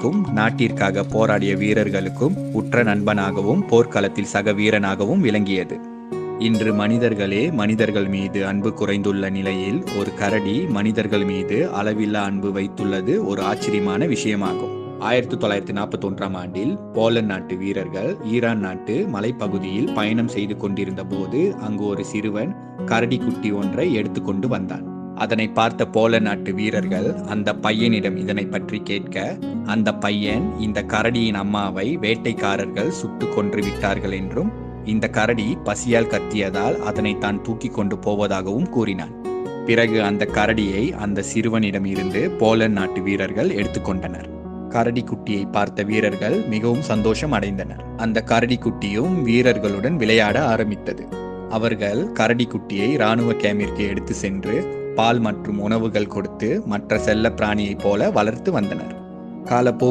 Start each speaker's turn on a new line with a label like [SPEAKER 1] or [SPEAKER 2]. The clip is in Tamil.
[SPEAKER 1] வீரர்களுக்கும் நாட்டிற்காக போராடிய வீரர்களுக்கும் உற்ற நண்பனாகவும் போர்க்களத்தில் சக வீரனாகவும் விளங்கியது. இன்று மனிதர்களே மனிதர்கள் மீது அன்பு குறைந்துள்ள நிலையில் ஒரு கரடி மனிதர்கள் மீது அளவில்லா அன்பு வைத்துள்ளது ஒரு ஆச்சரியமான விஷயமாகும். 1941ஆம் ஆண்டில் போலந்து நாட்டு வீரர்கள் ஈரான் நாட்டு மலைப்பகுதியில் பயணம் செய்து கொண்டிருந்த போது அங்கு ஒரு சிறுவன் கரடி குட்டி ஒன்றை எடுத்துக்கொண்டு வந்தான். அதனை பார்த்த போலந்து நாட்டு வீரர்கள் அந்த பையனிடம் இதனை பற்றி கேட்க, அந்த பையன் இந்த கரடியின் அம்மாவை வேட்டைக்காரர்கள் சுட்டு கொன்று விட்டார்கள் என்றும் இந்த கரடி பசியால் கத்தியதால் அதனை தான் தூக்கி கொண்டு போவதாகவும் கூறினான். பிறகு அந்த கரடியை அந்த சிறுவனிடம் இருந்து போலந்து நாட்டு வீரர்கள் எடுத்துக்கொண்டனர். கரடி குட்டியை பார்த்த வீரர்கள் மிகவும் சந்தோஷம் அடைந்தனர். அந்த கரடி குட்டியும் வீரர்களுடன் விளையாட ஆரம்பித்தது. அவர்கள் கரடி குட்டியை இராணுவ கேம்பிற்கு எடுத்து சென்று பால் மற்றும் உணவுகள் கொடுத்து மற்ற செல்ல பிராணியைப் போல வளர்த்து வந்தனர். காலப்போக்கில்